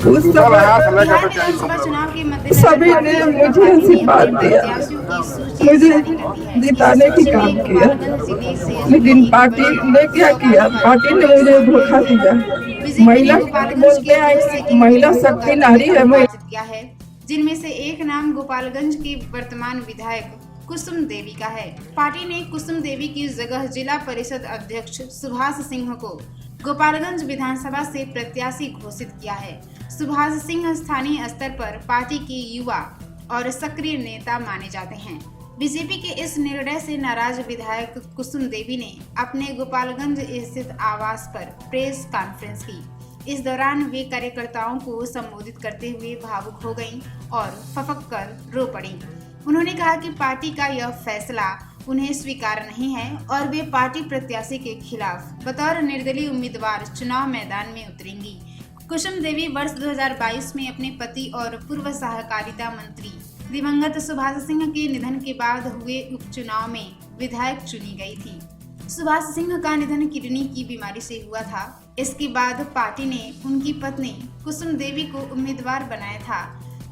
उस विधानसभा चुनाव के मद्देनजर सभी ने मुझे आशीर्वाद दिया, मुझे जिताने की काम किया, लेकिन पार्टी ने क्या किया? पार्टी ने मुझे धोखा दिया। महिला बोलते हैं कि महिला शक्ति नारी है, किया है, जिनमें से एक नाम गोपालगंज की वर्तमान विधायक कुसुम देवी का है। पार्टी ने कुसुम देवी की जगह जिला परिषद अध्यक्ष सुभाष सिंह को गोपालगंज विधानसभा से प्रत्याशी घोषित किया है। सुभाष सिंह स्थानीय स्तर पर पार्टी के युवा और सक्रिय नेता माने जाते हैं। बीजेपी के इस निर्णय से नाराज विधायक कुसुम देवी ने अपने गोपालगंज स्थित आवास पर प्रेस कॉन्फ्रेंस की। इस दौरान वे कार्यकर्ताओं को संबोधित करते हुए भावुक हो गईं और फफक कर रो पड़ी। उन्होंने कहा कि पार्टी का यह फैसला उन्हें स्वीकार नहीं है और वे पार्टी प्रत्याशी के खिलाफ बतौर निर्दलीय उम्मीदवार चुनाव मैदान में उतरेंगी। कुसुम देवी वर्ष 2022 में अपने पति और पूर्व सहकारिता मंत्री दिवंगत सुभाष सिंह के निधन के बाद हुए उपचुनाव में विधायक चुनी गई थी। सुभाष सिंह का निधन किडनी की बीमारी से हुआ था। इसके बाद पार्टी ने उनकी पत्नी कुसुम देवी को उम्मीदवार बनाया था,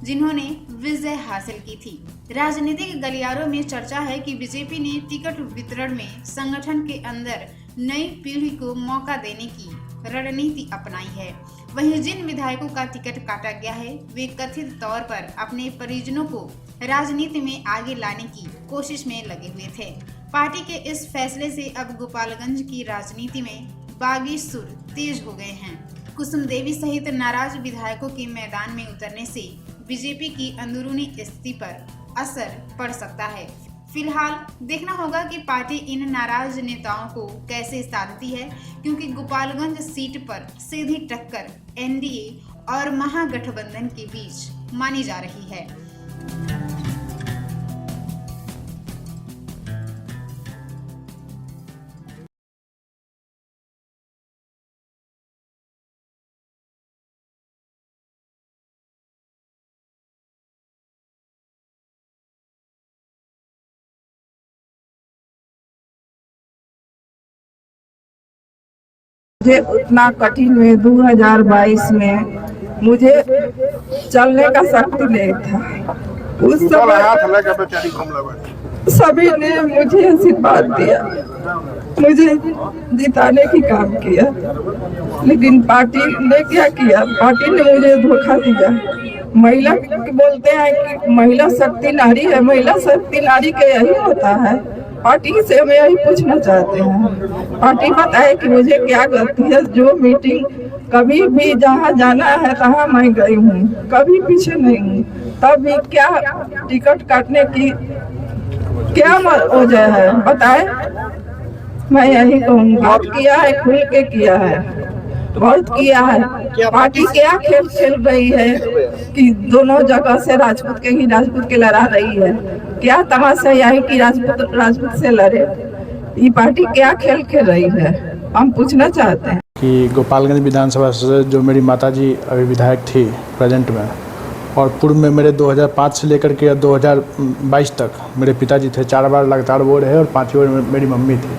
जिन्होंने विजय हासिल की थी। राजनीतिक गलियारों में चर्चा है कि बीजेपी ने टिकट वितरण में संगठन के अंदर नई पीढ़ी को मौका देने की रणनीति अपनाई है। वहीं जिन विधायकों का टिकट काटा गया है, वे कथित तौर पर अपने परिजनों को राजनीति में आगे लाने की कोशिश में लगे हुए थे। पार्टी के इस फैसले से अब गोपालगंज की राजनीति में बागी सुर तेज हो गए हैं। कुसुम देवी सहित नाराज विधायकों के मैदान में उतरने से बीजेपी की अंदरूनी स्थिति पर असर पड़ सकता है। फिलहाल देखना होगा कि पार्टी इन नाराज नेताओं को कैसे साधती है, क्योंकि गोपालगंज सीट पर सीधी टक्कर एनडीए और महागठबंधन के बीच मानी जा रही है। मुझे उतना कठिन में 2022 में मुझे चलने का शक्ति नहीं था। उस समय सभी ने मुझे आशीर्वाद दिया, मुझे जिताने की काम किया, लेकिन पार्टी ने क्या किया? पार्टी ने मुझे धोखा दिया। महिला बोलते हैं कि महिला शक्ति नारी है, महिला शक्ति नारी का यही होता है। पार्टी से हम यही पूछना चाहते हैं, पार्टी बताए कि मुझे क्या गलती है। जो मीटिंग कभी भी जहाँ जाना है तहाँ मैं गई हूँ, कभी पीछे नहीं हूँ। तब भी क्या टिकट काटने की क्या वजह है बताए? मैं यही कहूँगी, बहुत किया है, खुल के किया है, बहुत किया है। पार्टी क्या खेल खेल रही है कि दोनों जगह से राजपूत के लड़ा रही है। क्या तमाशा यही कि राजपूत से लड़े? ये पार्टी क्या खेल खेल रही है, हम पूछना चाहते हैं। कि गोपालगंज विधानसभा से जो मेरी माताजी अभी विधायक थी प्रेजेंट में, और पूर्व में मेरे 2005 से लेकर के 2022 तक मेरे पिताजी थे। 4 बार लगातार वो रहे और 5वीं बार मेरी मम्मी थी।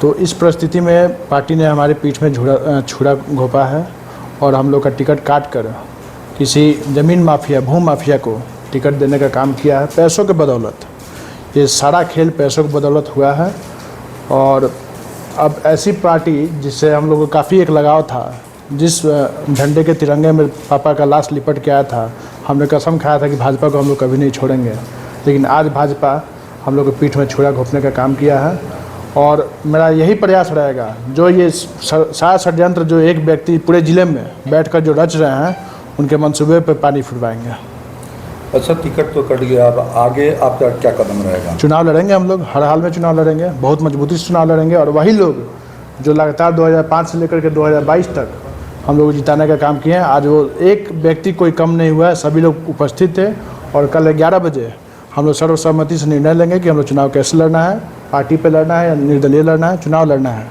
तो इस परिस्थिति में पार्टी ने हमारे पीठ में छुरा घोंपा है और हम लोग का टिकट काट कर किसी ज़मीन माफिया, भू माफिया को टिकट देने का काम किया है, पैसों के बदौलत। ये सारा खेल पैसों की बदौलत हुआ है। और अब ऐसी पार्टी जिससे हम लोग को काफ़ी एक लगाव था, जिस झंडे के तिरंगे में पापा का लाश लिपट के आया था, हमने कसम खाया था कि भाजपा को हम लोग कभी नहीं छोड़ेंगे। लेकिन आज भाजपा हम लोग के पीठ में छुरा घोंपने का काम किया है। और मेरा यही प्रयास रहेगा, जो ये सारा षड्यंत्र जो एक व्यक्ति पूरे ज़िले में बैठकर जो रच रहे हैं, उनके मंसूबे पर पानी फिरवाएंगे। अच्छा, टिकट तो कट गया, अब आगे आपका क्या कदम रहेगा? चुनाव लड़ेंगे हम लोग, हर हाल में चुनाव लड़ेंगे, बहुत मजबूती से चुनाव लड़ेंगे। और वही लोग जो लगातार 2005 से लेकर के 2022 तक हम लोग जिताने का काम किए हैं, आज वो एक व्यक्ति कोई कम नहीं हुआ है, सभी लोग उपस्थित थे। और कल 11 बजे हम लोग सर्वसम्मति से निर्णय लेंगे कि हम लोग चुनाव कैसे लड़ना है, पार्टी पे लड़ना है या निर्दलीय लड़ना है, चुनाव लड़ना है।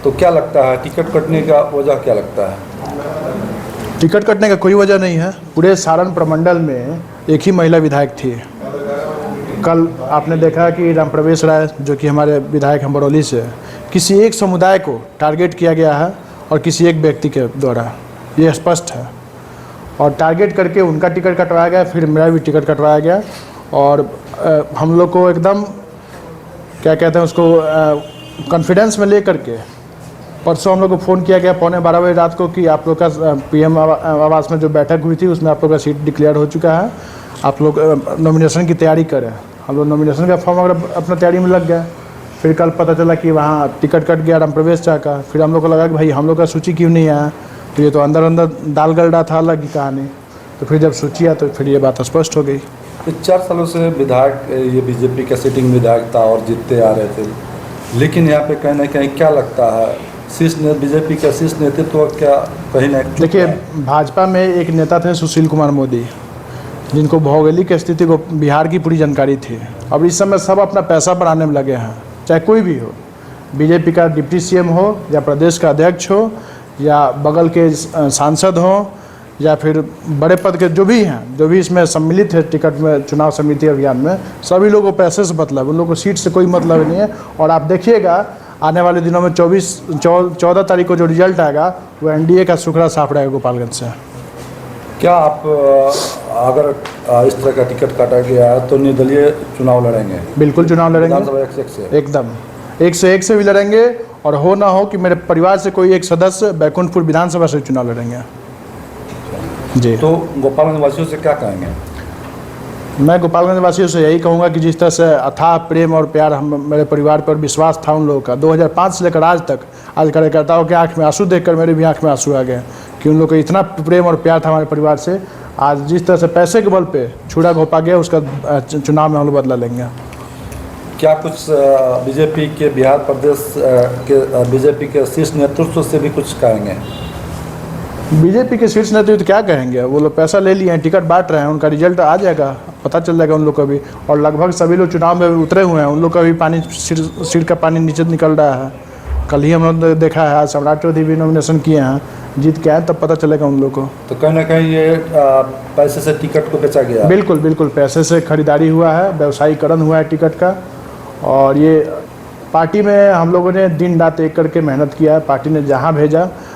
तो क्या लगता है टिकट कटने का वजह क्या लगता है? टिकट कटने का कोई वजह नहीं है। पूरे सारण प्रमंडल में एक ही महिला विधायक थी। कल आपने देखा कि राम प्रवेश राय जो कि हमारे विधायक हैं बरौली से, किसी एक समुदाय को टारगेट किया गया है और किसी एक व्यक्ति के द्वारा। ये स्पष्ट है। और टारगेट करके उनका टिकट कटवाया गया, फिर मेरा भी टिकट कटवाया गया। और हम लोग को एकदम क्या कहते हैं उसको कॉन्फिडेंस में ले करके परसों हम लोग को फ़ोन किया गया 11:15 बजे रात को कि आप लोग का पीएम आवास में जो बैठक हुई थी उसमें आप लोग का सीट डिक्लेयर हो चुका है, आप लोग नॉमिनेशन की तैयारी करें। हम लोग नॉमिनेशन का फॉर्म अगर अपना तैयारी में लग गया। फिर कल पता चला कि वहाँ टिकट कट गया राम प्रवेश चा का। फिर हम लोग को लगा कि भाई हम लोग का सूची क्यों नहीं आया, तो ये तो अंदर अंदर दाल गल रहा था, अलग ही कहानी। तो फिर जब सूची आया तो फिर ये बात स्पष्ट हो गई। 4 सालों से विधायक ये बीजेपी का सिटिंग विधायक था और जीतते आ रहे थे, लेकिन यहाँ पे कहीं ना कहीं क्या लगता है बीजेपी का शीर्ष नेतृत्व क्या कहीं ना देखिए, भाजपा में एक नेता थे सुशील कुमार मोदी, जिनको भौगोलिक स्थिति को बिहार की पूरी जानकारी थी। अब इस समय सब अपना पैसा बढ़ाने में लगे हैं, चाहे कोई भी हो, बीजेपी का डिप्टी सीएम हो या प्रदेश का अध्यक्ष हो या बगल के सांसद हो या फिर बड़े पद के जो भी हैं, जो भी इसमें सम्मिलित है टिकट में चुनाव समिति अभियान में, सभी लोगों को पैसे से मतलब, उन लोगों को सीट से कोई मतलब नहीं है। और आप देखिएगा आने वाले दिनों में 14 तारीख को जो रिजल्ट आएगा वो एनडीए का सुखड़ा साफ रहेगा गोपालगंज से। क्या आप अगर इस तरह का टिकट काटा गया है तो निर्दलीय चुनाव लड़ेंगे? बिल्कुल चुनाव लड़ेंगे, विधानसभा एक से एकदम 1 से भी लड़ेंगे। और हो ना हो कि मेरे परिवार से कोई एक सदस्य बैकुंठपुर विधानसभा से चुनाव लड़ेंगे जी। तो गोपालगंज वासियों से क्या कहेंगे? मैं गोपालगंज वासियों से यही कहूँगा कि जिस तरह से अथाह प्रेम और प्यार हम मेरे परिवार पर विश्वास था उन लोगों का 2005 से लेकर आज तक, आज कार्यकर्ताओं के आंख में आंसू देखकर मेरे भी आंख में आंसू आ गए कि उन लोगों को इतना प्रेम और प्यार था हमारे परिवार से। आज जिस तरह से पैसे के बल पे छुड़ा घोपा गया, उसका चुनाव में हम लोग बदला लेंगे। क्या कुछ बीजेपी के बिहार प्रदेश के बीजेपी के शीर्ष नेतृत्व से भी कुछ कहेंगे? बीजेपी के शीर्ष नेतृत्व क्या कहेंगे, वो लोग पैसा ले लिए हैं, टिकट बांट रहे हैं, उनका रिजल्ट आ जाएगा, पता चल जाएगा उन लोग का भी। और लगभग सभी लोग चुनाव में उतरे हुए हैं, उन लोग का भी पानी सिर का पानी नीचे निकल रहा है। कल ही हम लोग ने देखा है, आज सम्राट चौधरी भी नॉमिनेशन किए हैं, जीत के आए, तब पता चलेगा उन लोग को। तो कहीं ना कहीं ये पैसे से टिकट को बेचा गया? बिल्कुल बिल्कुल, पैसे से खरीदारी हुआ है, व्यवसायीकरण हुआ है टिकट का। और ये पार्टी में हम लोगों ने दिन रात एक करके मेहनत किया है, पार्टी ने जहाँ भेजा